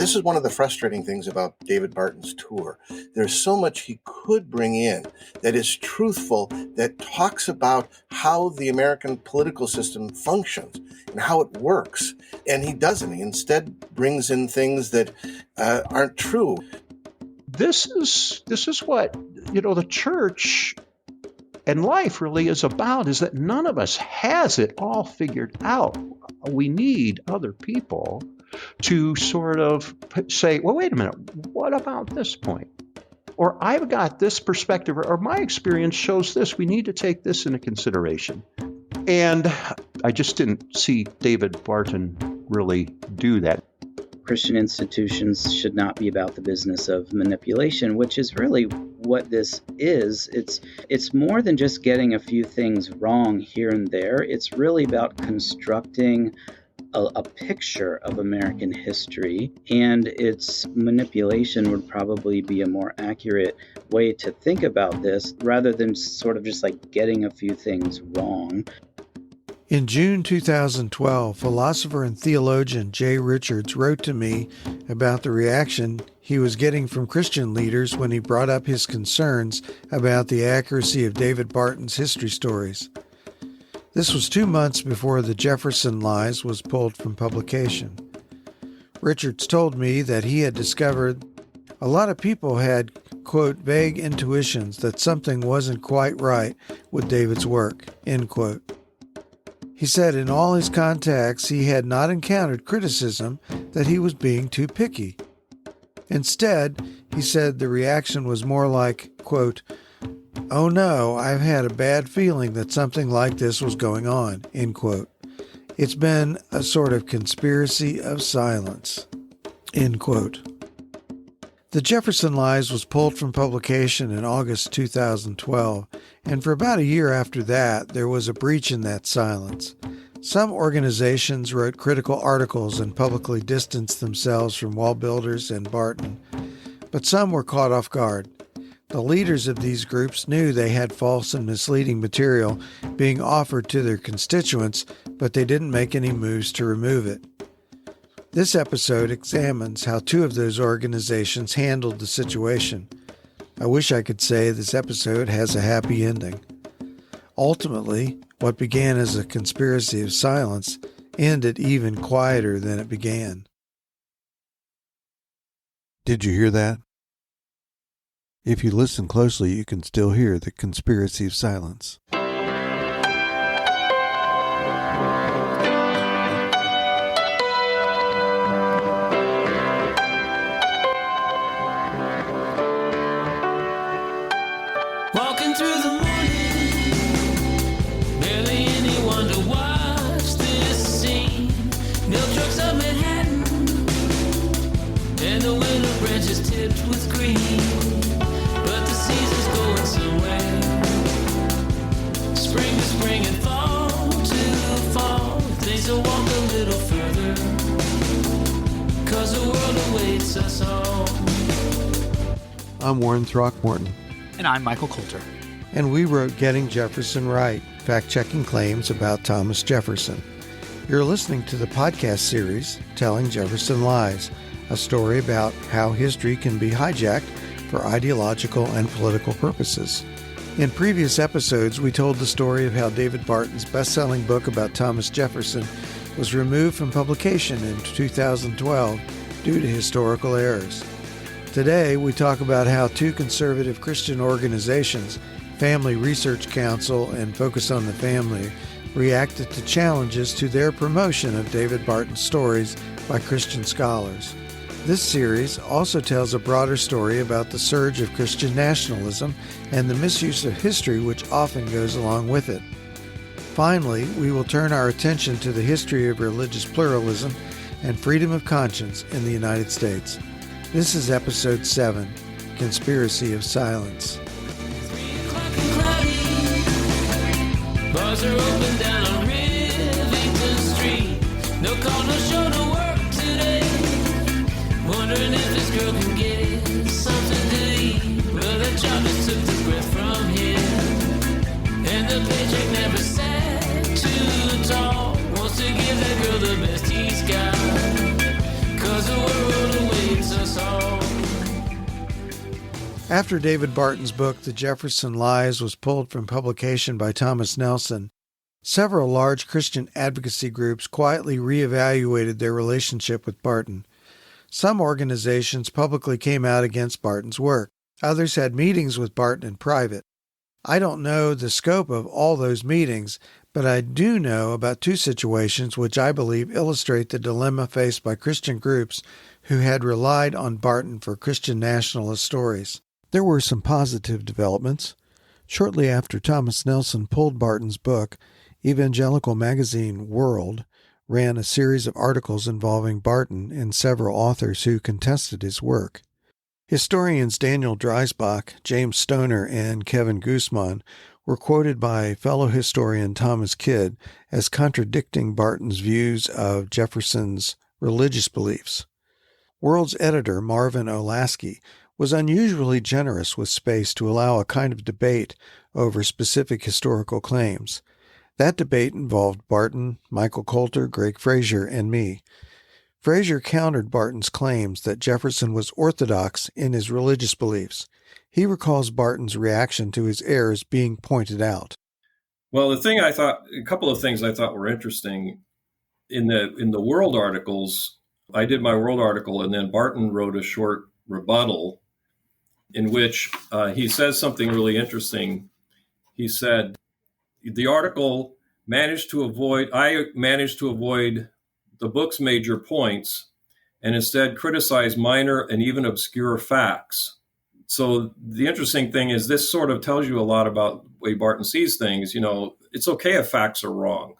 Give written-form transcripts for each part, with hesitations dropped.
This is one of the frustrating things about David Barton's tour. There's so much he could bring in that is truthful, that talks about how the American political system functions and how it works. And he doesn't. He instead brings in things that aren't true. This is what, the church and life really is about, is that none of us has it all figured out. We need other people to sort of say, well, wait a minute, what about this point? Or I've got this perspective, or my experience shows this. We need to take this into consideration. And I just didn't see David Barton really do that. Christian institutions should not be about the business of manipulation, which is really what this is. It's more than just getting a few things wrong here and there. It's really about constructing a picture of American history, and its manipulation would probably be a more accurate way to think about this, rather than sort of just like getting a few things wrong. In June 2012, philosopher and theologian Jay Richards wrote to me about the reaction he was getting from Christian leaders when he brought up his concerns about the accuracy of David Barton's history stories. This was 2 months before the Jefferson Lies was pulled from publication. Richards told me that he had discovered a lot of people had, quote, vague intuitions that something wasn't quite right with David's work, end quote. He said in all his contacts he had not encountered criticism that he was being too picky. Instead, he said the reaction was more like, quote, oh no, I've had a bad feeling that something like this was going on, end quote. It's been a sort of conspiracy of silence, end quote. The Jefferson Lies was pulled from publication in August 2012, and for about a year after that, there was a breach in that silence. Some organizations wrote critical articles and publicly distanced themselves from Wallbuilders and Barton, but some were caught off guard. The leaders of these groups knew they had false and misleading material being offered to their constituents, but they didn't make any moves to remove it. This episode examines how two of those organizations handled the situation. I wish I could say this episode has a happy ending. Ultimately, what began as a conspiracy of silence ended even quieter than it began. Did you hear that? If you listen closely, you can still hear the conspiracy of silence. I'm Warren Throckmorton. And I'm Michael Coulter. And we wrote Getting Jefferson Right, fact-checking claims about Thomas Jefferson. You're listening to the podcast series, Telling Jefferson Lies, a story about how history can be hijacked for ideological and political purposes. In previous episodes, we told the story of how David Barton's best-selling book about Thomas Jefferson was removed from publication in 2012 due to historical errors. Today, we talk about how two conservative Christian organizations, Family Research Council and Focus on the Family, reacted to challenges to their promotion of David Barton's stories by Christian scholars. This series also tells a broader story about the surge of Christian nationalism and the misuse of history which often goes along with it. Finally, we will turn our attention to the history of religious pluralism and freedom of conscience in the United States. This is Episode 7, Conspiracy of Silence. Bars are open down on Rivington Street. No call, no show, no work today. Wondering if this girl can get something to eat. Well, the job just took the breath from him. And the paycheck never sat too tall. Wants to give that girl the best he's got. 'Cause the world awaits After David Barton's book, The Jefferson Lies, was pulled from publication by Thomas Nelson, several large Christian advocacy groups quietly reevaluated their relationship with Barton. Some organizations publicly came out against Barton's work. Others had meetings with Barton in private. I don't know the scope of all those meetings, but I do know about two situations which I believe illustrate the dilemma faced by Christian groups who had relied on Barton for Christian nationalist stories. There were some positive developments. Shortly after Thomas Nelson pulled Barton's book, evangelical magazine World ran a series of articles involving Barton and several authors who contested his work. Historians Daniel Dreisbach, James Stoner, and Kevin Guzman were quoted by fellow historian Thomas Kidd as contradicting Barton's views of Jefferson's religious beliefs. World's editor Marvin Olasky was unusually generous with space to allow a kind of debate over specific historical claims. That debate involved Barton, Michael Coulter, Greg Frazier, and me. Frazier countered Barton's claims that Jefferson was orthodox in his religious beliefs. He recalls Barton's reaction to his errors being pointed out. Well, a couple of things I thought were interesting in the World articles. I did my World article, and then Barton wrote a short rebuttal in which he says something really interesting. He said, the article I managed to avoid the book's major points and instead criticize minor and even obscure facts. So the interesting thing is this sort of tells you a lot about the way Barton sees things. You know, it's okay if facts are wrong.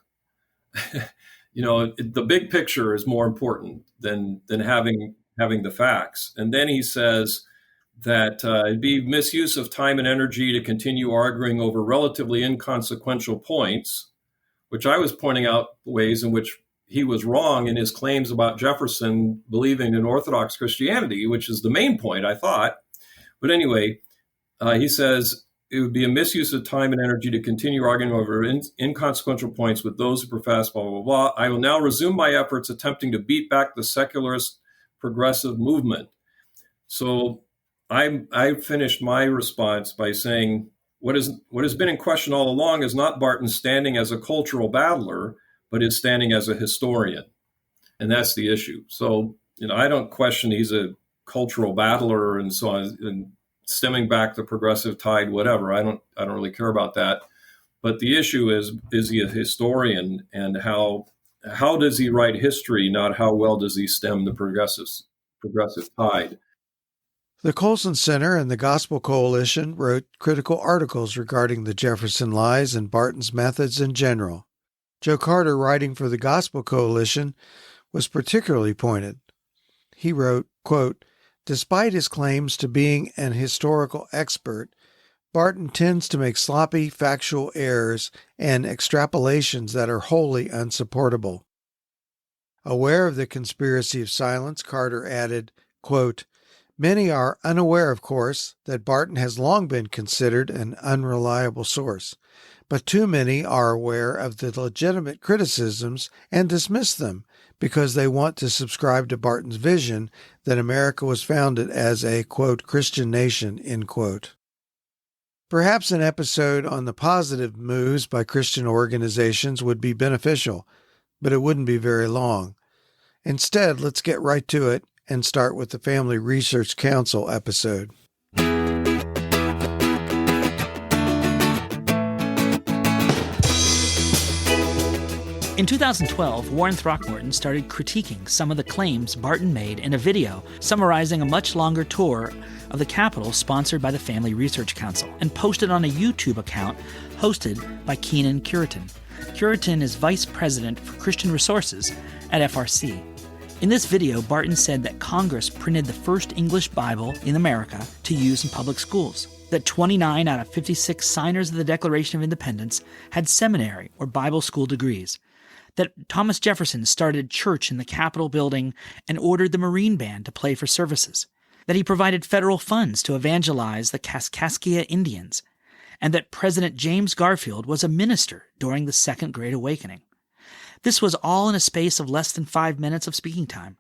You know, the big picture is more important than having the facts. And then he says that it'd be misuse of time and energy to continue arguing over relatively inconsequential points, which I was pointing out ways in which he was wrong in his claims about Jefferson believing in Orthodox Christianity, which is the main point, I thought. But anyway, he says it would be a misuse of time and energy to continue arguing over inconsequential points with those who profess blah, blah, blah. I will now resume my efforts attempting to beat back the secularist progressive movement. So I finished my response by saying what has been in question all along is not Barton standing as a cultural battler, but his standing as a historian. And that's the issue. So, you know, I don't question he's a cultural battler and so on, and stemming back the progressive tide, whatever. I don't really care about that. But the issue is he a historian, and how does he write history, not how well does he stem the progressive tide? The Colson Center and the Gospel Coalition wrote critical articles regarding the Jefferson Lies and Barton's methods in general. Joe Carter, writing for the Gospel Coalition, was particularly pointed. He wrote, quote, "Despite his claims to being an historical expert, Barton tends to make sloppy factual errors and extrapolations that are wholly unsupportable." Aware of the conspiracy of silence, Carter added, quote, "Many are unaware, of course, that Barton has long been considered an unreliable source, but too many are aware of the legitimate criticisms and dismiss them because they want to subscribe to Barton's vision that America was founded as a, quote, Christian nation, end quote." Perhaps an episode on the positive moves by Christian organizations would be beneficial, but it wouldn't be very long. Instead, let's get right to it and start with the Family Research Council episode. In 2012, Warren Throckmorton started critiquing some of the claims Barton made in a video summarizing a much longer tour of the Capitol sponsored by the Family Research Council and posted on a YouTube account hosted by Keenan Curitin. Curitin is Vice President for Christian Resources at FRC. In this video, Barton said that Congress printed the first English Bible in America to use in public schools, that 29 out of 56 signers of the Declaration of Independence had seminary or Bible school degrees, that Thomas Jefferson started church in the Capitol building and ordered the Marine Band to play for services, that he provided federal funds to evangelize the Kaskaskia Indians, and that President James Garfield was a minister during the Second Great Awakening. This was all in a space of less than 5 minutes of speaking time.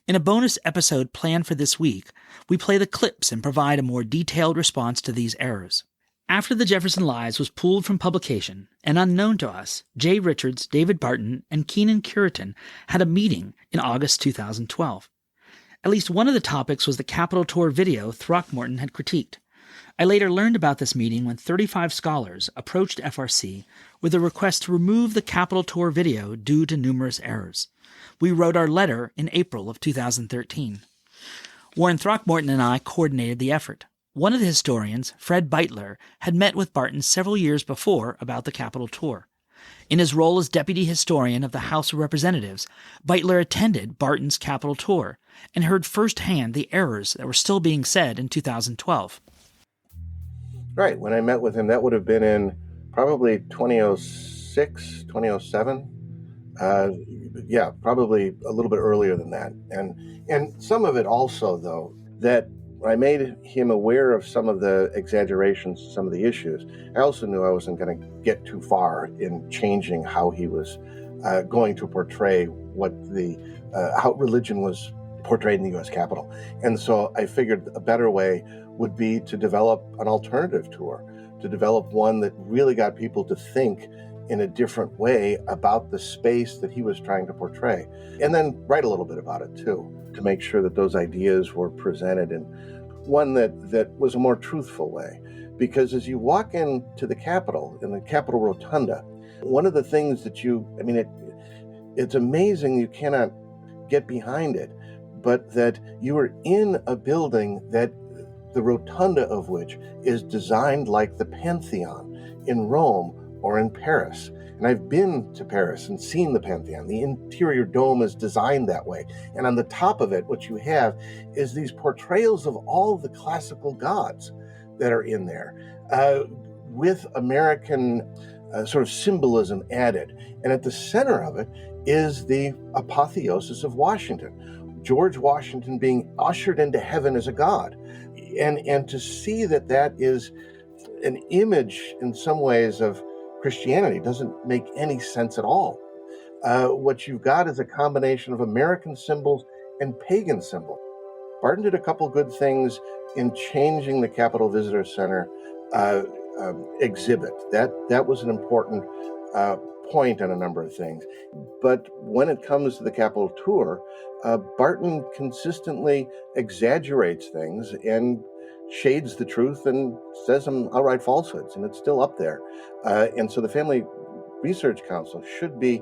In a bonus episode planned for this week, we play the clips and provide a more detailed response to these errors. After the Jefferson Lies was pulled from publication, and unknown to us, Jay Richards, David Barton, and Keenan Curitan had a meeting in August 2012. At least one of the topics was the Capitol Tour video Throckmorton had critiqued. I later learned about this meeting when 35 scholars approached FRC with a request to remove the Capitol Tour video due to numerous errors. We wrote our letter in April of 2013. Warren Throckmorton and I coordinated the effort. One of the historians, Fred Beitler, had met with Barton several years before about the Capitol Tour. In his role as deputy historian of the House of Representatives, Beitler attended Barton's Capitol Tour and heard firsthand the errors that were still being said in 2012. Right. When I met with him, that would have been in probably 2006, 2007. Yeah, probably a little bit earlier than that. And some of it also, though, that I made him aware of some of the exaggerations, some of the issues. I also knew I wasn't going to get too far in changing how he was going to portray how religion was portrayed in the U.S. Capitol. And so I figured a better way would be to develop an alternative tour, to develop one that really got people to think in a different way about the space that he was trying to portray, and then write a little bit about it too, to make sure that those ideas were presented in one that was a more truthful way. Because as you walk into the Capitol, in the Capitol Rotunda, one of the things that it's amazing you cannot get behind it, but that you are in a building that the rotunda of which is designed like the Pantheon in Rome or in Paris. And I've been to Paris and seen the Pantheon. The interior dome is designed that way. And on the top of it, what you have is these portrayals of all the classical gods that are in there, with American sort of symbolism added. And at the center of it is the apotheosis of Washington, George Washington being ushered into heaven as a god. And to see that is an image in some ways of Christianity doesn't make any sense at all. What you've got is a combination of American symbols and pagan symbols. Barton did a couple good things in changing the Capitol Visitor Center exhibit. That was an important point on a number of things. But when it comes to the Capitol Tour, Barton consistently exaggerates things and shades the truth and says some outright falsehoods, and it's still up there. And so the Family Research Council should be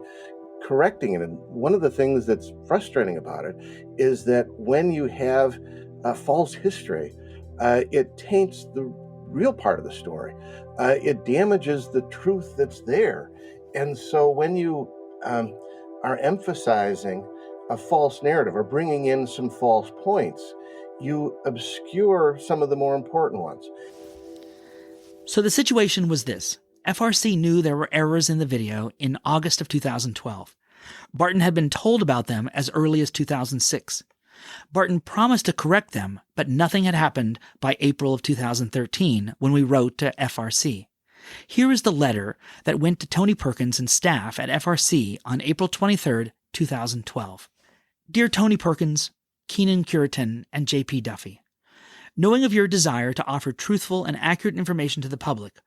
correcting it. And one of the things that's frustrating about it is that when you have a false history, it taints the real part of the story. It damages the truth that's there. And so when you are emphasizing a false narrative or bringing in some false points, you obscure some of the more important ones. So the situation was this. FRC knew there were errors in the video in August of 2012. Barton had been told about them as early as 2006. Barton promised to correct them, but nothing had happened by April of 2013 when we wrote to FRC. Here is the letter that went to Tony Perkins and staff at FRC on April 23, 2012. Dear Tony Perkins, Keenan Curitan, and J.P. Duffy, knowing of your desire to offer truthful and accurate information to the public,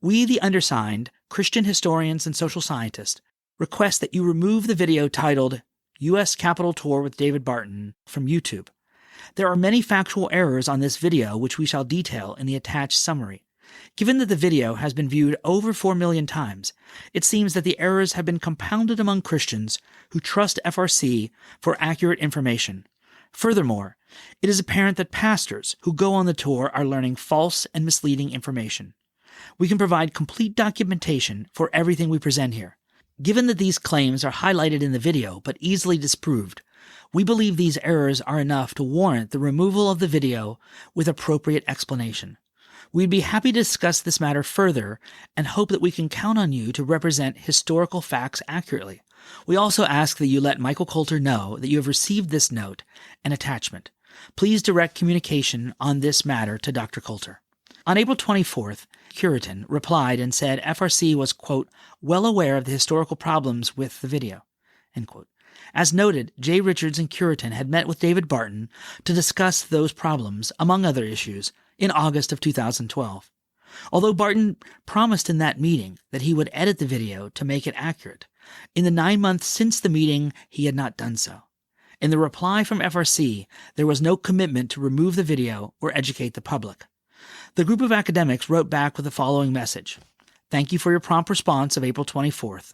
we, the undersigned, Christian historians and social scientists, request that you remove the video titled U.S. Capitol Tour with David Barton from YouTube. There are many factual errors on this video which we shall detail in the attached summary. Given that the video has been viewed over 4 million times, it seems that the errors have been compounded among Christians who trust FRC for accurate information. Furthermore, it is apparent that pastors who go on the tour are learning false and misleading information. We can provide complete documentation for everything we present here. Given that these claims are highlighted in the video but easily disproved, we believe these errors are enough to warrant the removal of the video with appropriate explanation. We'd be happy to discuss this matter further and hope that we can count on you to represent historical facts accurately. We also ask that you let Michael Coulter know that you have received this note and attachment. Please direct communication on this matter to Dr. Coulter. On April 24th, Curitan replied and said FRC was, quote, well aware of the historical problems with the video, end quote. As noted, Jay Richards and Curitin had met with David Barton to discuss those problems, among other issues, in August of 2012. Although Barton promised in that meeting that he would edit the video to make it accurate, in the 9 months since the meeting, he had not done so. In the reply from FRC, there was no commitment to remove the video or educate the public. The group of academics wrote back with the following message. Thank you for your prompt response of April 24th.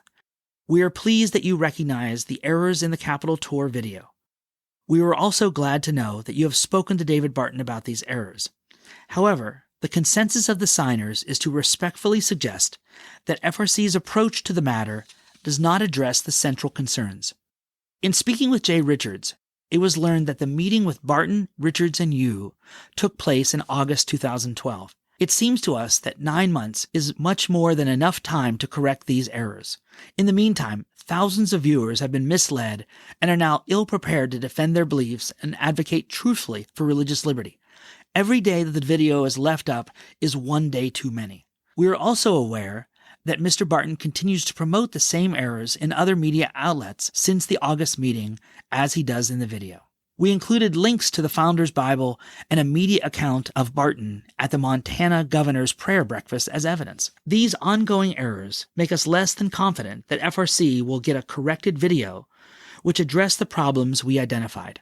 We are pleased that you recognize the errors in the Capitol Tour video. We were also glad to know that you have spoken to David Barton about these errors. However, the consensus of the signers is to respectfully suggest that FRC's approach to the matter does not address the central concerns. In speaking with Jay Richards, it was learned that the meeting with Barton, Richards, and you took place in August 2012. It seems to us that 9 months is much more than enough time to correct these errors. In the meantime, thousands of viewers have been misled and are now ill-prepared to defend their beliefs and advocate truthfully for religious liberty. Every day that the video is left up is one day too many. We are also aware that Mr. Barton continues to promote the same errors in other media outlets since the August meeting as he does in the video. We included links to the Founder's Bible and a media account of Barton at the Montana Governor's Prayer Breakfast as evidence. These ongoing errors make us less than confident that FRC will get a corrected video which address the problems we identified.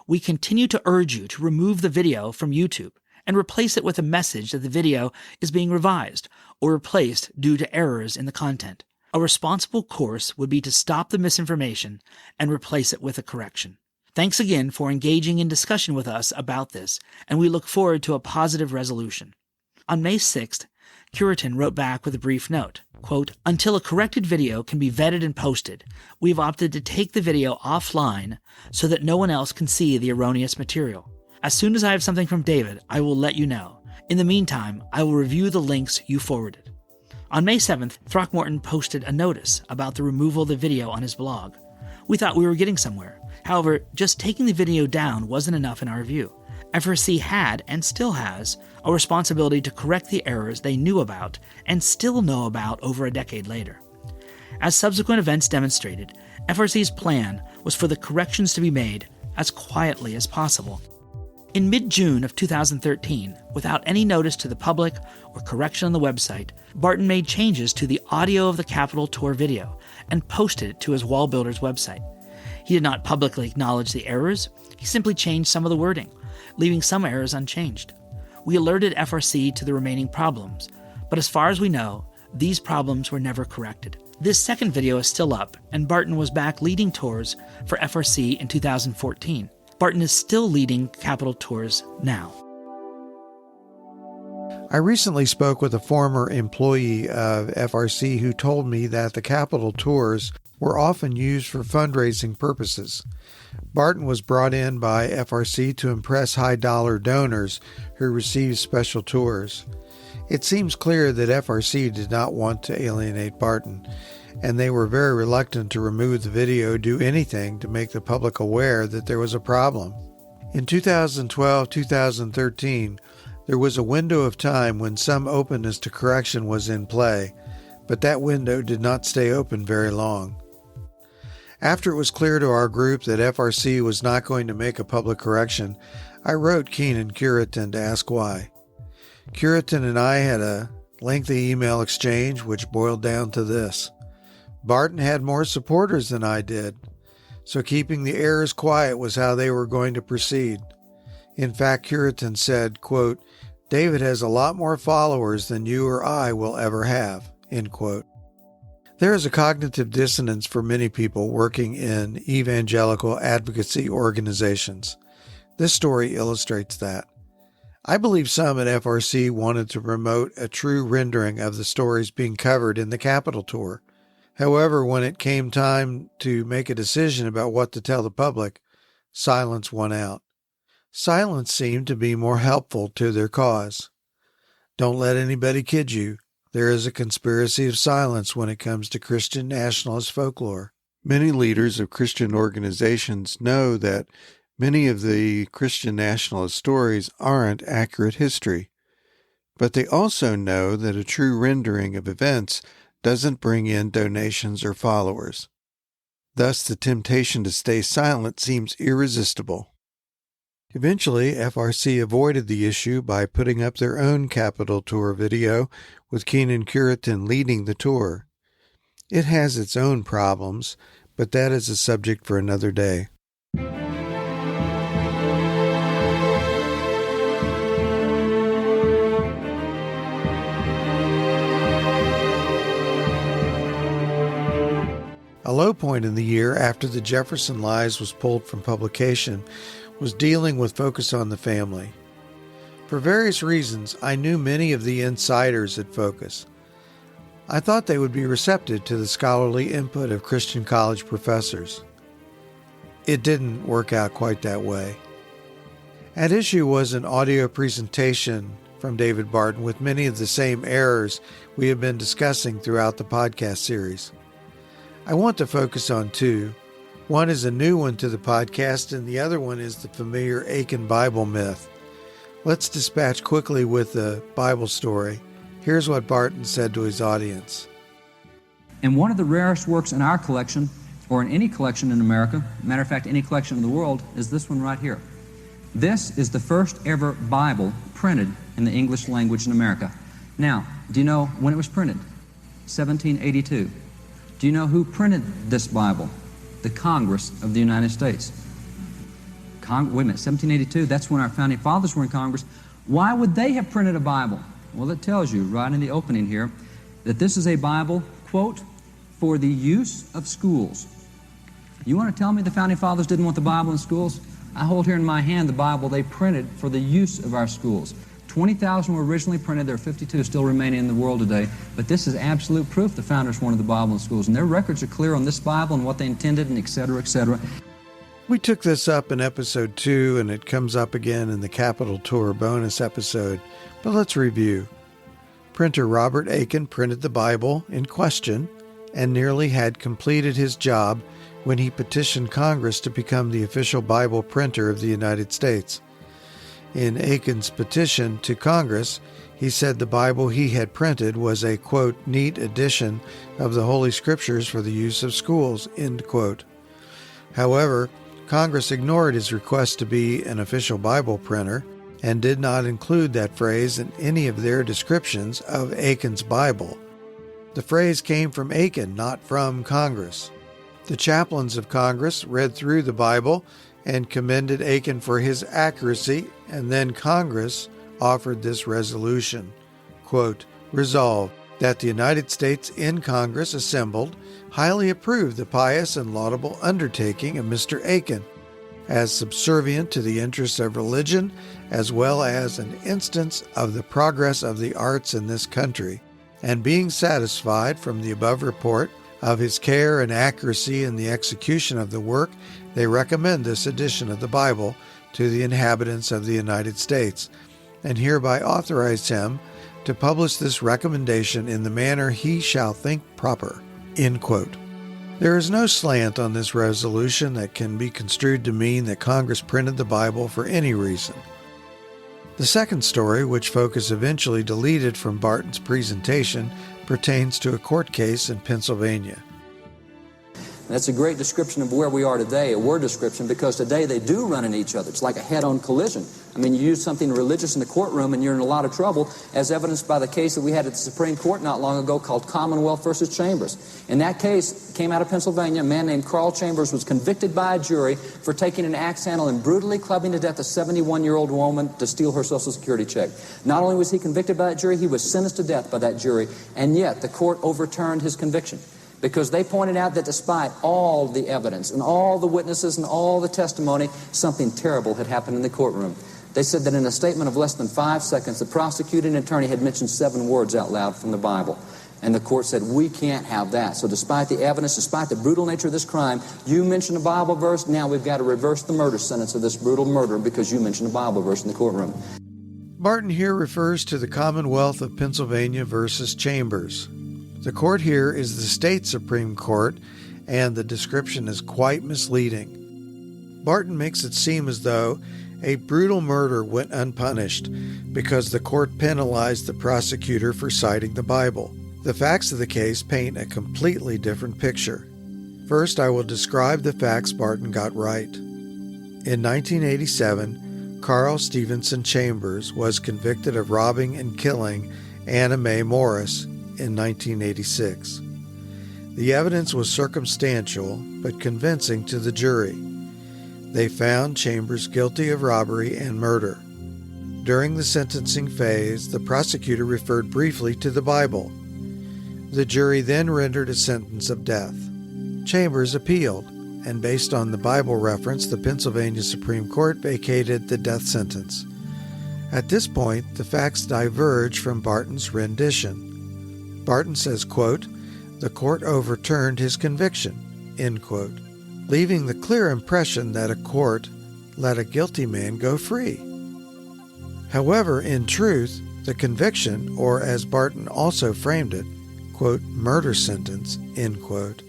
We continue to urge you to remove the video from YouTube and replace it with a message that the video is being revised or replaced due to errors in the content. A responsible course would be to stop the misinformation and replace it with a correction. Thanks again for engaging in discussion with us about this, and we look forward to a positive resolution. On May 6th, Curitin wrote back with a brief note, quote, until a corrected video can be vetted and posted, we've opted to take the video offline so that no one else can see the erroneous material. As soon as I have something from David, I will let you know. In the meantime, I will review the links you forwarded. On May 7th, Throckmorton posted a notice about the removal of the video on his blog. We thought we were getting somewhere. However, just taking the video down wasn't enough in our view. FRC had, and still has, a responsibility to correct the errors they knew about and still know about over a decade later. As subsequent events demonstrated, FRC's plan was for the corrections to be made as quietly as possible. In mid-June of 2013, without any notice to the public or correction on the website, Barton made changes to the audio of the Capitol Tour video and posted it to his Wallbuilders website. He did not publicly acknowledge the errors, he simply changed some of the wording, leaving some errors unchanged. We alerted FRC to the remaining problems, but as far as we know, these problems were never corrected. This second video is still up, and Barton was back leading tours for FRC in 2014. Barton is still leading Capitol tours now. I recently spoke with a former employee of FRC who told me that the Capitol tours were often used for fundraising purposes. Barton was brought in by FRC to impress high-dollar donors who received special tours. It seems clear that FRC did not want to alienate Barton, and they were very reluctant to remove the video or do anything to make the public aware that there was a problem. In 2012-2013, there was a window of time when some openness to correction was in play, but that window did not stay open very long. After it was clear to our group that FRC was not going to make a public correction, I wrote Keenan Curitin to ask why. Curitin and I had a lengthy email exchange which boiled down to this. Barton had more supporters than I did, so keeping the errors quiet was how they were going to proceed. In fact, Curitin said, quote, David has a lot more followers than you or I will ever have, end quote. There is a cognitive dissonance for many people working in evangelical advocacy organizations. This story illustrates that. I believe some at FRC wanted to promote a true rendering of the stories being covered in the Capitol Tour. However, when it came time to make a decision about what to tell the public, silence won out. Silence seemed to be more helpful to their cause. Don't let anybody kid you. There is a conspiracy of silence when it comes to Christian nationalist folklore. Many leaders of Christian organizations know that many of the Christian nationalist stories aren't accurate history, but they also know that a true rendering of events doesn't bring in donations or followers. Thus, the temptation to stay silent seems irresistible. Eventually, FRC avoided the issue by putting up their own Capitol Tour video with Keenan Curitin leading the tour. It has its own problems, but that is a subject for another day. A low point in the year after the Jefferson Lies was pulled from publication was dealing with Focus on the Family. For various reasons, I knew many of the insiders at Focus. I thought they would be receptive to the scholarly input of Christian college professors. It didn't work out quite that way. At issue was an audio presentation from David Barton with many of the same errors we have been discussing throughout the podcast series. I want to focus on two. One is a new one to the podcast, and the other one is the familiar Aiken Bible myth. Let's dispatch quickly with the Bible story. Here's what Barton said to his audience. And one of the rarest works in our collection, or in any collection in America, matter of fact, any collection in the world, is this one right here. This is the first ever Bible printed in the English language in America. Now, do you know when it was printed? 1782. Do you know who printed this Bible? The Congress of the United States. Wait a minute, 1782, that's when our founding fathers were in Congress. Why would they have printed a Bible? Well, it tells you right in the opening here that this is a Bible, quote, for the use of schools. You want to tell me the founding fathers didn't want the Bible in schools? I hold here in my hand the Bible they printed for the use of our schools. 20,000 were originally printed. There are 52 still remaining in the world today. But this is absolute proof the founders wanted the Bible in schools. And their records are clear on this Bible and what they intended and et cetera, et cetera. We took this up in episode 2, and it comes up again in the Capitol Tour bonus episode. But let's review. Printer Robert Aiken printed the Bible in question and nearly had completed his job when he petitioned Congress to become the official Bible printer of the United States. In Aiken's petition to Congress, he said the Bible he had printed was a, quote, neat edition of the Holy Scriptures for the use of schools, end quote. However, Congress ignored his request to be an official Bible printer and did not include that phrase in any of their descriptions of Aiken's Bible. The phrase came from Aiken, not from Congress. The chaplains of Congress read through the Bible and commended Aiken for his accuracy, and then Congress offered this resolution, quote, resolved that the United States in Congress assembled highly approved the pious and laudable undertaking of Mr. Aiken as subservient to the interests of religion as well as an instance of the progress of the arts in this country, and being satisfied from the above report of his care and accuracy in the execution of the work, they recommend this edition of the Bible to the inhabitants of the United States, and hereby authorize him to publish this recommendation in the manner he shall think proper, end quote. There is no slant on this resolution that can be construed to mean that Congress printed the Bible for any reason. The second story, which Focus eventually deleted from Barton's presentation, pertains to a court case in Pennsylvania. That's a great description of where we are today, a word description, because today they do run into each other. It's like a head-on collision. I mean, you use something religious in the courtroom and you're in a lot of trouble, as evidenced by the case that we had at the Supreme Court not long ago called Commonwealth versus Chambers. In that case, came out of Pennsylvania, a man named Carl Chambers was convicted by a jury for taking an axe handle and brutally clubbing to death a 71-year-old woman to steal her Social Security check. Not only was he convicted by that jury, he was sentenced to death by that jury, and yet the court overturned his conviction, because they pointed out that despite all the evidence and all the witnesses and all the testimony, something terrible had happened in the courtroom. They said that in a statement of less than 5 seconds, the prosecuting attorney had mentioned 7 words out loud from the Bible. And the court said, we can't have that. So despite the evidence, despite the brutal nature of this crime, you mentioned a Bible verse, now we've got to reverse the murder sentence of this brutal murder because you mentioned a Bible verse in the courtroom. Barton here refers to the Commonwealth of Pennsylvania versus Chambers. The court here is the state Supreme Court, and the description is quite misleading. Barton makes it seem as though a brutal murder went unpunished because the court penalized the prosecutor for citing the Bible. The facts of the case paint a completely different picture. First, I will describe the facts Barton got right. In 1987, Carl Stevenson Chambers was convicted of robbing and killing Anna Mae Morris in 1986. The evidence was circumstantial but convincing to the jury. They found Chambers guilty of robbery and murder. During the sentencing phase, the prosecutor referred briefly to the Bible. The jury then rendered a sentence of death. Chambers appealed, and based on the Bible reference, the Pennsylvania Supreme Court vacated the death sentence. At this point, the facts diverge from Barton's rendition. Barton says, quote, "The court overturned his conviction," end quote, leaving the clear impression that a court let a guilty man go free. However, in truth, the conviction, or as Barton also framed it, quote, "murder sentence," end quote,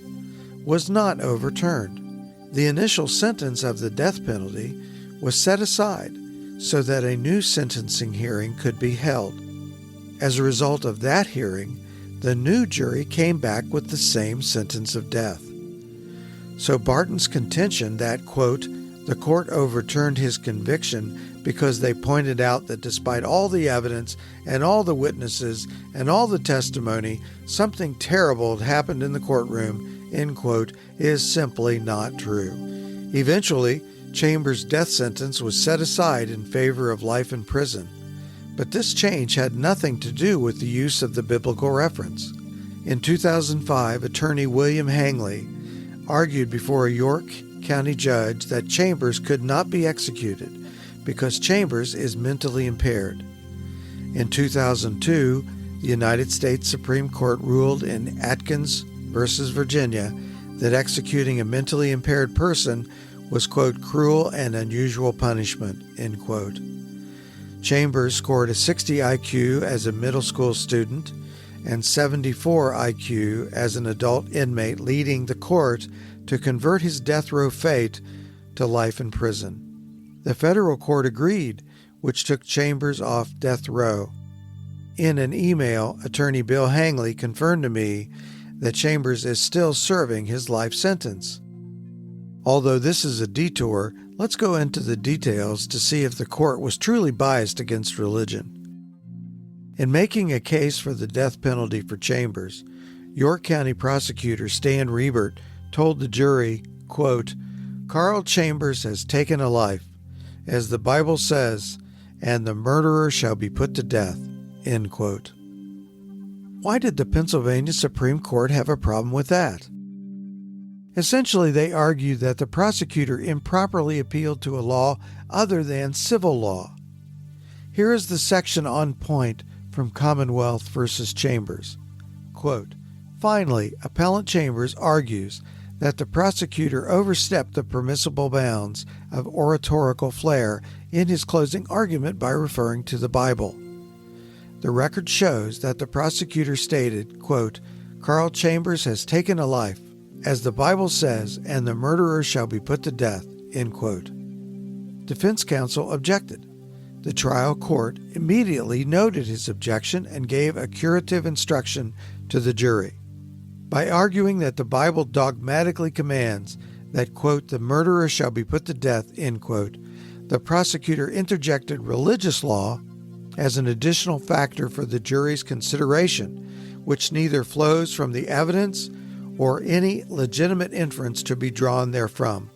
was not overturned. The initial sentence of the death penalty was set aside so that a new sentencing hearing could be held. As a result of that hearing, the new jury came back with the same sentence of death. So Barton's contention that, quote, "the court overturned his conviction because they pointed out that despite all the evidence and all the witnesses and all the testimony, something terrible had happened in the courtroom," end quote, is simply not true. Eventually, Chambers' death sentence was set aside in favor of life in prison. But this change had nothing to do with the use of the biblical reference. In 2005, attorney William Hangley argued before a York County judge that Chambers could not be executed because Chambers is mentally impaired. In 2002, the United States Supreme Court ruled in Atkins versus Virginia that executing a mentally impaired person was, quote, "cruel and unusual punishment," end quote. Chambers scored a 60 IQ as a middle school student and 74 IQ as an adult inmate, leading the court to convert his death row fate to life in prison. The federal court agreed, which took Chambers off death row. In an email, attorney Bill Hangley confirmed to me that Chambers is still serving his life sentence. Although this is a detour, let's go into the details to see if the court was truly biased against religion. In making a case for the death penalty for Chambers, York County prosecutor Stan Riebert told the jury, quote, "Carl Chambers has taken a life, as the Bible says, and the murderer shall be put to death," end quote. Why did the Pennsylvania Supreme Court have a problem with that? Essentially, they argued that the prosecutor improperly appealed to a law other than civil law. Here is the section on point from Commonwealth versus Chambers. Quote, "Finally, Appellant Chambers argues that the prosecutor overstepped the permissible bounds of oratorical flair in his closing argument by referring to the Bible. The record shows that the prosecutor stated, quote, "Carl Chambers has taken a life, as the Bible says, and the murderer shall be put to death," end quote. Defense counsel objected. The trial court immediately noted his objection and gave a curative instruction to the jury. By arguing that the Bible dogmatically commands that, quote, "the murderer shall be put to death," end quote, the prosecutor interjected religious law as an additional factor for the jury's consideration, which neither flows from the evidence or any legitimate inference to be drawn therefrom.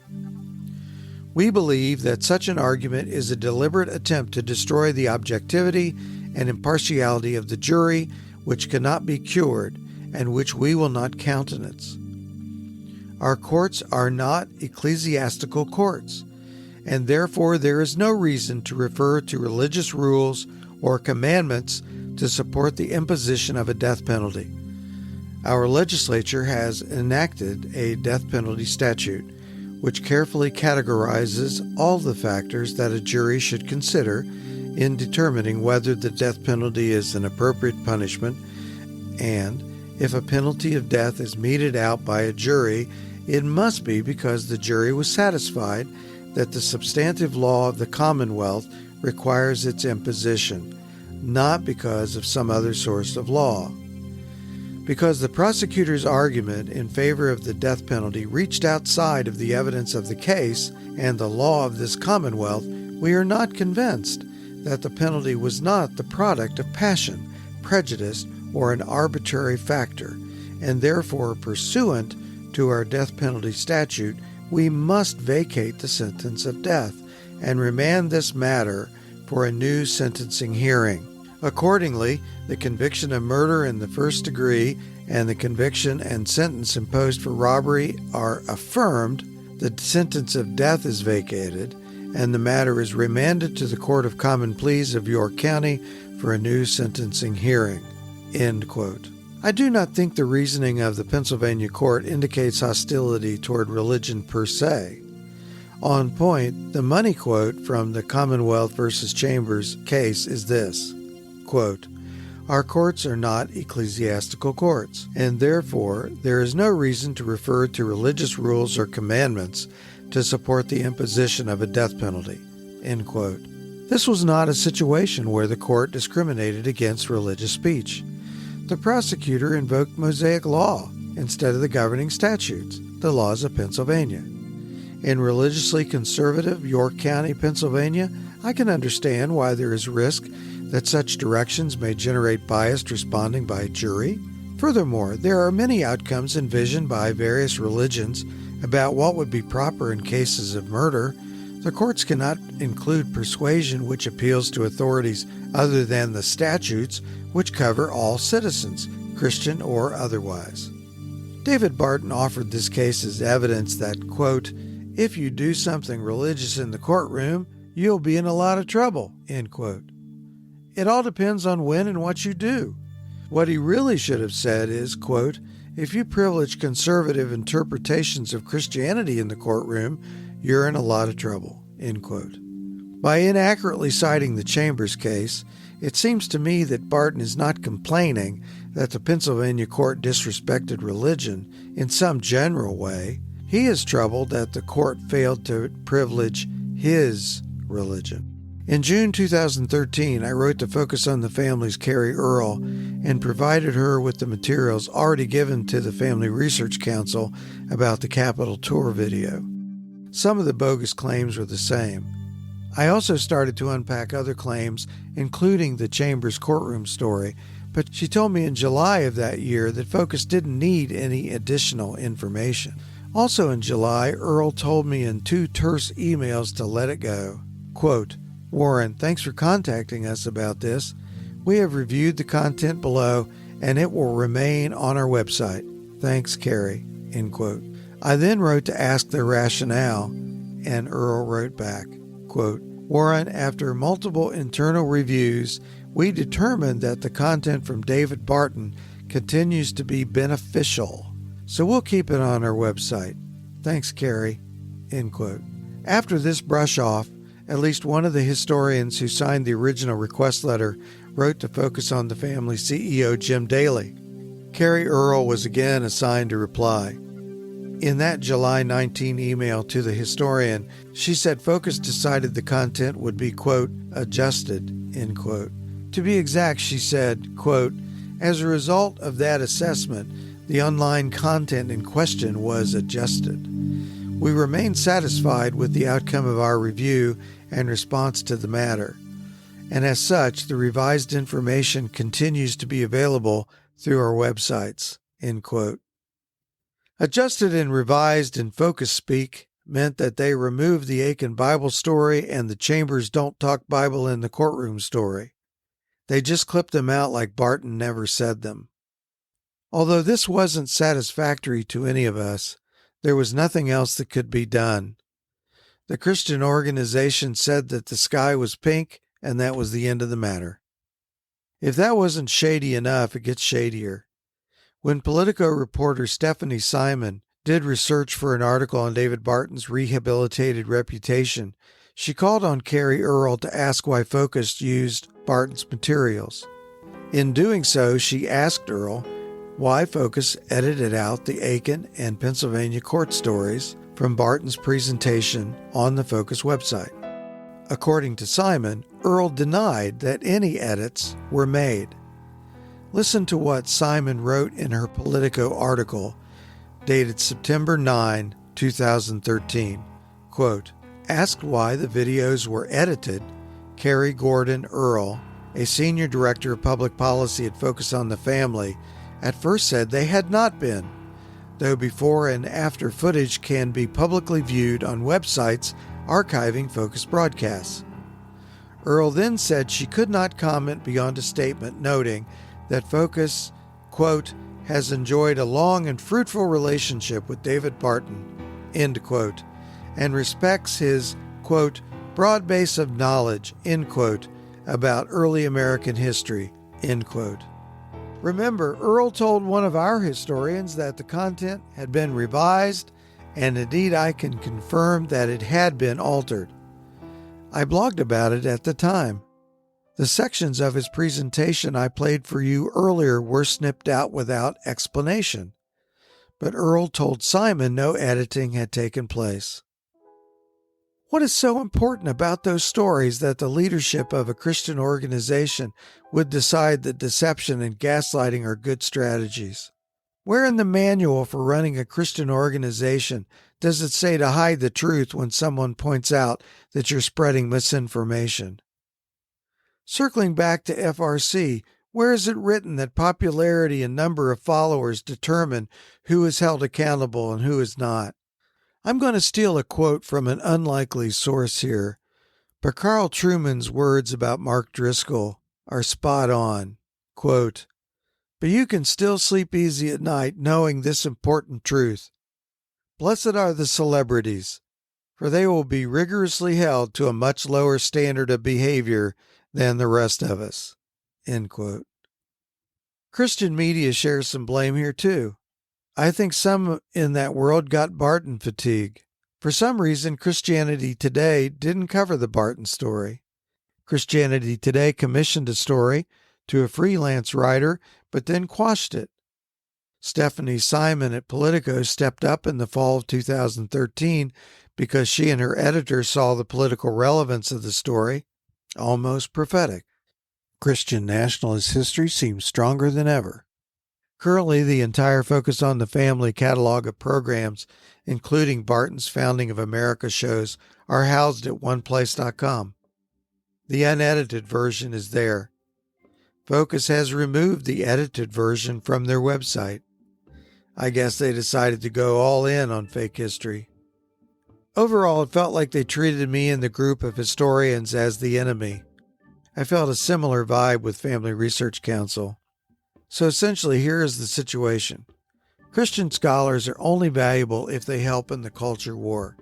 We believe that such an argument is a deliberate attempt to destroy the objectivity and impartiality of the jury, which cannot be cured and which we will not countenance. Our courts are not ecclesiastical courts, and therefore there is no reason to refer to religious rules or commandments to support the imposition of a death penalty. Our legislature has enacted a death penalty statute, which carefully categorizes all the factors that a jury should consider in determining whether the death penalty is an appropriate punishment, and if a penalty of death is meted out by a jury, it must be because the jury was satisfied that the substantive law of the Commonwealth requires its imposition, not because of some other source of law. Because the prosecutor's argument in favor of the death penalty reached outside of the evidence of the case and the law of this Commonwealth, we are not convinced that the penalty was not the product of passion, prejudice, or an arbitrary factor, and therefore, pursuant to our death penalty statute, we must vacate the sentence of death and remand this matter for a new sentencing hearing. Accordingly, the conviction of murder in the first degree and the conviction and sentence imposed for robbery are affirmed, the sentence of death is vacated, and the matter is remanded to the Court of Common Pleas of York County for a new sentencing hearing." End quote. I do not think the reasoning of the Pennsylvania court indicates hostility toward religion per se. On point, the money quote from the Commonwealth v. Chambers case is this, quote, "Our courts are not ecclesiastical courts, and therefore there is no reason to refer to religious rules or commandments to support the imposition of a death penalty." End quote. This was not a situation where the court discriminated against religious speech. The prosecutor invoked Mosaic law instead of the governing statutes, the laws of Pennsylvania. In religiously conservative York County, Pennsylvania, I can understand why there is risk that such directions may generate biased responding by a jury. Furthermore, there are many outcomes envisioned by various religions about what would be proper in cases of murder. The courts cannot include persuasion which appeals to authorities other than the statutes, which cover all citizens, Christian or otherwise. David Barton offered this case as evidence that, quote, "If you do something religious in the courtroom, you'll be in a lot of trouble," end quote. It all depends on when and what you do. What he really should have said is, quote, "If you privilege conservative interpretations of Christianity in the courtroom, you're in a lot of trouble," end quote. By inaccurately citing the Chambers case, it seems to me that Barton is not complaining that the Pennsylvania court disrespected religion in some general way. He is troubled that the court failed to privilege his religion. In June 2013, I wrote to Focus on the Family's Carrie Earl and provided her with the materials already given to the Family Research Council about the Capitol tour video. Some of the bogus claims were the same. I also started to unpack other claims, including the Chambers courtroom story, but she told me in July of that year that Focus didn't need any additional information. Also in July, Earl told me in 2 terse emails to let it go. Quote, "Warren, thanks for contacting us about this. We have reviewed the content below, and it will remain on our website. Thanks, Carrie." End quote. I then wrote to ask their rationale, and Earl wrote back, quote, "Warren, after multiple internal reviews, we determined that the content from David Barton continues to be beneficial, so we'll keep it on our website. Thanks, Carrie." End quote. After this brush-off, at least one of the historians who signed the original request letter wrote to Focus on the Family CEO Jim Daly. Carrie Earl was again assigned to reply. In that July 19 email to the historian, she said Focus decided the content would be, quote, "adjusted," end quote. To be exact, she said, quote, "As a result of that assessment, the online content in question was adjusted. We remain satisfied with the outcome of our review and response to the matter, and as such, the revised information continues to be available through our websites," end quote. Adjusted and revised in Focus speak meant that they removed the Aiken Bible story and the Chambers Don't Talk Bible in the Courtroom story. They just clipped them out like Barton never said them. Although this wasn't satisfactory to any of us, there was nothing else that could be done. The Christian organization said that the sky was pink, and that was the end of the matter. If that wasn't shady enough, it gets shadier. When Politico reporter Stephanie Simon did research for an article on David Barton's rehabilitated reputation, she called on Carrie Earl to ask why Focus used Barton's materials. In doing so, she asked Earl why Focus edited out the Aiken and Pennsylvania court stories from Barton's presentation on the Focus website. According to Simon, Earl denied that any edits were made. Listen to what Simon wrote in her Politico article, dated September 9, 2013. Quote, asked why the videos were edited, Carrie Gordon Earl, a senior director of public policy at Focus on the Family, at first said they had not been, though before and after footage can be publicly viewed on websites archiving Focus broadcasts. Earl then said she could not comment beyond a statement noting that Focus, quote, has enjoyed a long and fruitful relationship with David Barton, end quote, and respects his, quote, broad base of knowledge, end quote, about early American history, end quote. Remember, Earl told one of our historians that the content had been revised, and indeed I can confirm that it had been altered. I blogged about it at the time. The sections of his presentation I played for you earlier were snipped out without explanation, but Earl told Simon no editing had taken place. What is so important about those stories that the leadership of a Christian organization would decide that deception and gaslighting are good strategies? Where in the manual for running a Christian organization does it say to hide the truth when someone points out that you're spreading misinformation? Circling back to FRC, where is it written that popularity and number of followers determine who is held accountable and who is not? I'm going to steal a quote from an unlikely source here, but Carl Trueman's words about Mark Driscoll are spot on. Quote, but you can still sleep easy at night knowing this important truth. Blessed are the celebrities, for they will be rigorously held to a much lower standard of behavior than the rest of us. End quote. Christian media shares some blame here too. I think some in that world got Barton fatigue. For some reason, Christianity Today didn't cover the Barton story. Christianity Today commissioned a story to a freelance writer, but then quashed it. Stephanie Simon at Politico stepped up in the fall of 2013 because she and her editor saw the political relevance of the story, almost prophetic. Christian nationalist history seems stronger than ever. Currently, the entire Focus on the Family catalog of programs, including Barton's Founding of America shows, are housed at oneplace.com. The unedited version is there. Focus has removed the edited version from their website. I guess they decided to go all in on fake history. Overall, it felt like they treated me and the group of historians as the enemy. I felt a similar vibe with Family Research Council. So essentially, here is the situation. Christian scholars are only valuable if they help in the culture war.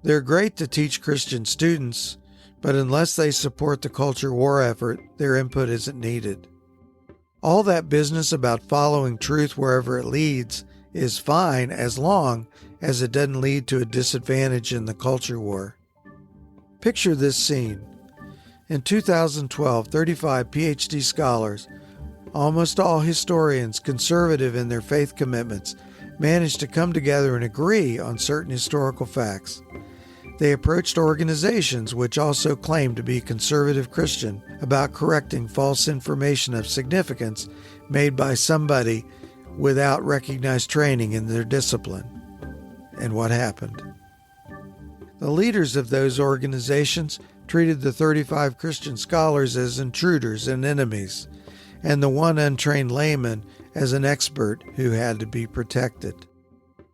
They're great to teach Christian students, but unless they support the culture war effort, their input isn't needed. All that business about following truth wherever it leads is fine as long as it doesn't lead to a disadvantage in the culture war. Picture this scene. In 2012, 35 PhD scholars, almost all historians conservative in their faith commitments, managed to come together and agree on certain historical facts. They approached organizations which also claimed to be conservative Christian about correcting false information of significance made by somebody without recognized training in their discipline. And what happened? The leaders of those organizations treated the 35 Christian scholars as intruders and enemies, and the one untrained layman as an expert who had to be protected.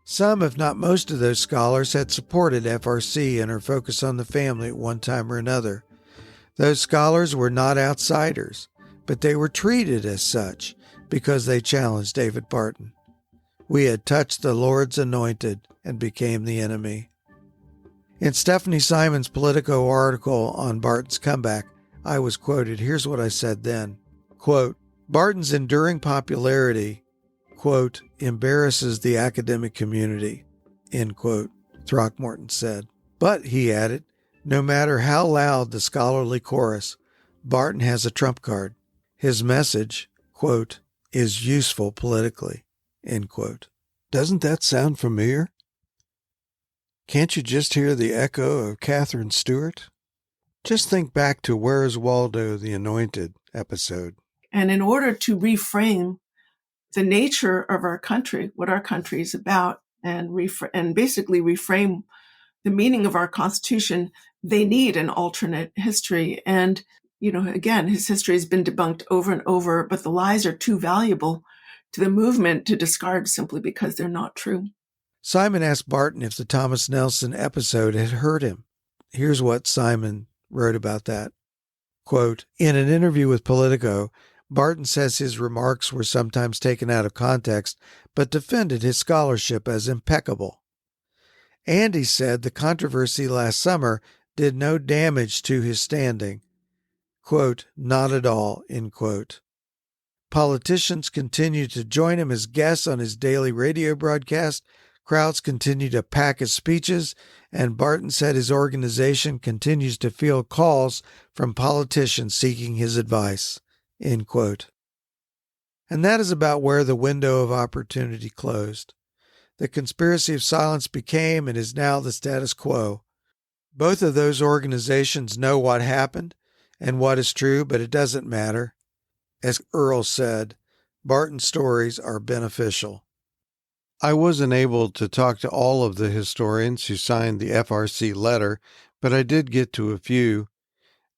Some, if not most of those scholars, had supported FRC and her Focus on the Family at one time or another. Those scholars were not outsiders, but they were treated as such because they challenged David Barton. We had touched the Lord's anointed and became the enemy. In Stephanie Simon's Politico article on Barton's comeback, I was quoted. Here's what I said then. Quote, Barton's enduring popularity, quote, embarrasses the academic community, end quote, Throckmorton said. But, he added, no matter how loud the scholarly chorus, Barton has a trump card. His message, quote, is useful politically, end quote. Doesn't that sound familiar? Can't you just hear the echo of Catherine Stewart? Just think back to Where's Waldo the Anointed episode. And in order to reframe the nature of our country, what our country is about, and basically reframe the meaning of our Constitution, they need an alternate history. And, again, his history has been debunked over and over, but the lies are too valuable to the movement to discard simply because they're not true. Simon asked Barton if the Thomas Nelson episode had hurt him. Here's what Simon wrote about that. Quote, in an interview with Politico, Barton says his remarks were sometimes taken out of context, but defended his scholarship as impeccable. And he said the controversy last summer did no damage to his standing. Quote, not at all, end quote. Politicians continue to join him as guests on his daily radio broadcast. Crowds continue to pack his speeches, and Barton said his organization continues to field calls from politicians seeking his advice. End quote. And that is about where the window of opportunity closed. The conspiracy of silence became and is now the status quo. Both of those organizations know what happened and what is true, but it doesn't matter. As Earl said, Barton's stories are beneficial. I wasn't able to talk to all of the historians who signed the FRC letter, but I did get to a few.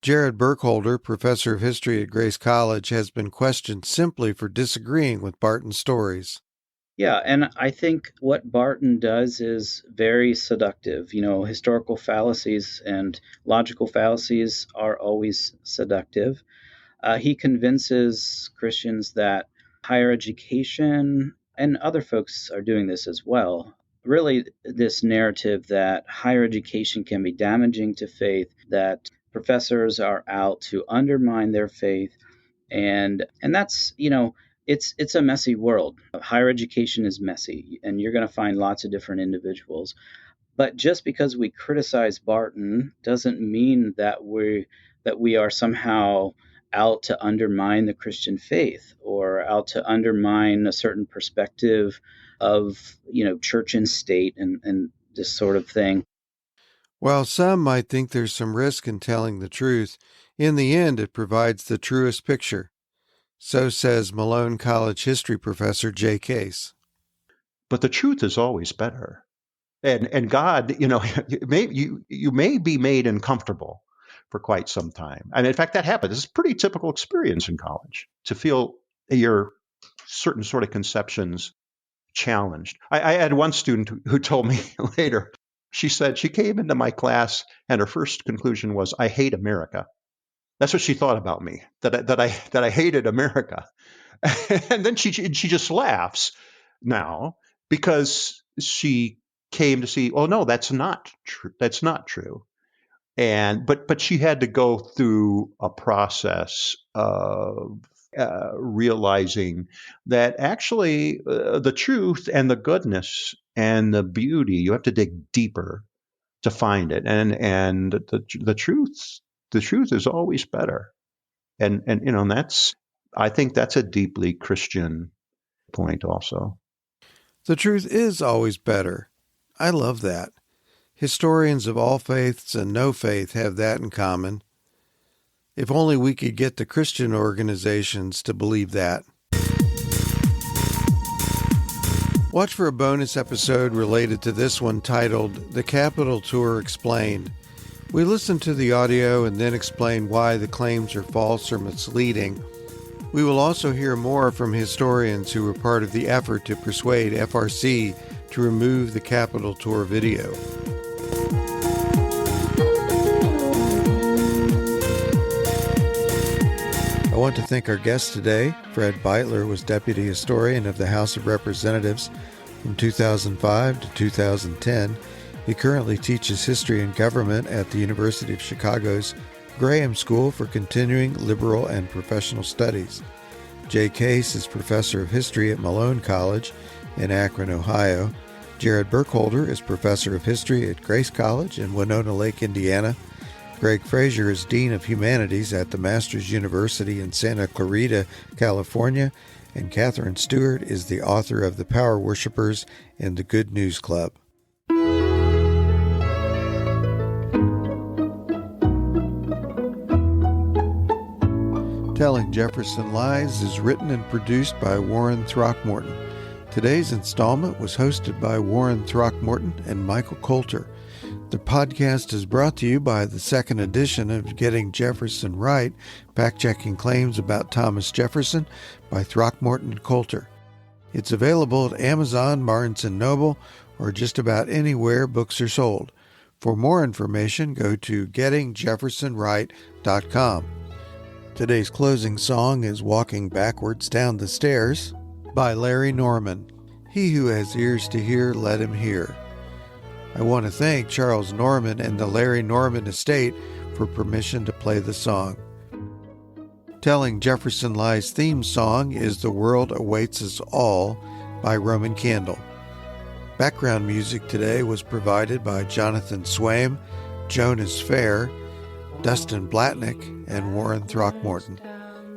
Jared Burkholder, professor of history at Grace College, has been questioned simply for disagreeing with Barton's stories. Yeah, and I think what Barton does is very seductive. Historical fallacies and logical fallacies are always seductive. He convinces Christians that higher education, and other folks are doing this as well, really this narrative that higher education can be damaging to faith, that professors are out to undermine their faith, and that's, it's a messy world. Higher education is messy, and you're going to find lots of different individuals. But just because we criticize Barton doesn't mean that we are somehow out to undermine the Christian faith or out to undermine a certain perspective of, church and state and this sort of thing. While some might think there's some risk in telling the truth, in the end it provides the truest picture. So says Malone College history professor Jay Case. But the truth is always better. And God, you may be made uncomfortable for quite some time. And in fact, that happens. It's a pretty typical experience in college to feel your certain sort of conceptions challenged. I had one student who told me later, she said she came into my class and her first conclusion was, I hate America. That's what she thought about me, that I hated America. And then she just laughs now because she came to see, oh no, that's not true. That's not true. But she had to go through a process of realizing that actually the truth and the goodness and the beauty, you have to dig deeper to find it. And the truth is always better. And I think that's a deeply Christian point also. The truth is always better. I love that. Historians of all faiths and no faith have that in common. If only we could get the Christian organizations to believe that. Watch for a bonus episode related to this one titled The Capitol Tour Explained. We listen to the audio and then explain why the claims are false or misleading. We will also hear more from historians who were part of the effort to persuade FRC to remove the Capitol Tour video. I want to thank our guest today. Fred Beitler was Deputy Historian of the House of Representatives from 2005 to 2010. He currently teaches history and government at the University of Chicago's Graham School for Continuing Liberal and Professional Studies. Jay Case is Professor of History at Malone College in Akron, Ohio. Jared Burkholder is Professor of History at Grace College in Winona Lake, Indiana. Greg Frazier is Dean of Humanities at the Masters University in Santa Clarita, California. And Catherine Stewart is the author of The Power Worshippers and the Good News Club. Telling Jefferson Lies is written and produced by Warren Throckmorton. Today's installment was hosted by Warren Throckmorton and Michael Coulter. The podcast is brought to you by the second edition of Getting Jefferson Right, Fact-Checking Claims About Thomas Jefferson by Throckmorton and Coulter. It's available at Amazon, Barnes & Noble, or just about anywhere books are sold. For more information, go to gettingjeffersonright.com. Today's closing song is Walking Backwards Down the Stairs by Larry Norman. He who has ears to hear, let him hear. I want to thank Charles Norman and the Larry Norman Estate for permission to play the song. Telling Jefferson Lies theme song is The World Awaits Us All by Roman Candle. Background music today was provided by Jonathan Swaim, Jonas Fair, Dustin Blatnick, and Warren Throckmorton.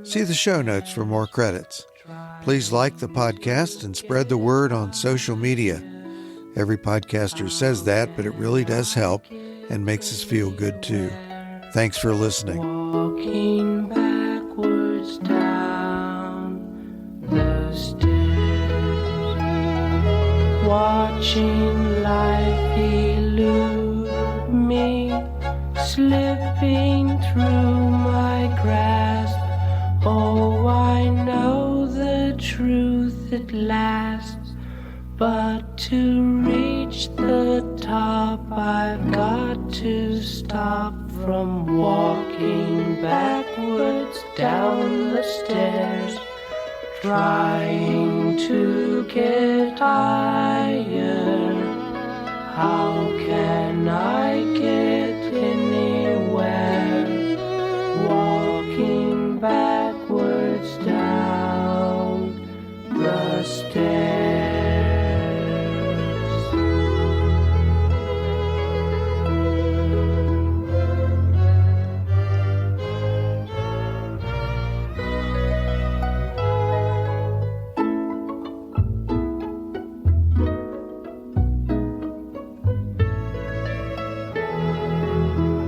See the show notes for more credits. Please like the podcast and spread the word on social media. Every podcaster says that, but it really does help and makes us feel good too. Thanks for listening. Walking backwards down the stairs, watching life elude me, slipping through my grasp. Oh, I know the truth at last, but to reach the top I've got to stop from walking backwards down the stairs, trying to get higher. How can I get anywhere? Walking backwards down the stairs.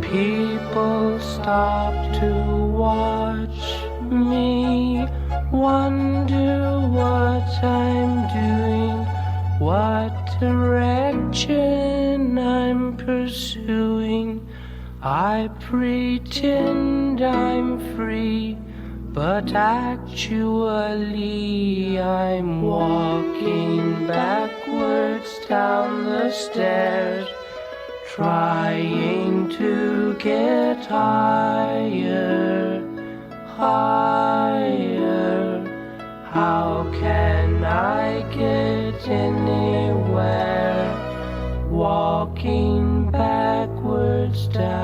People stop to watch me, wonder what I'm doing, what direction I'm pursuing. I pretend I'm free, but actually I'm walking backwards down the stairs, trying to get higher, higher. How can I get anywhere? Walking backwards down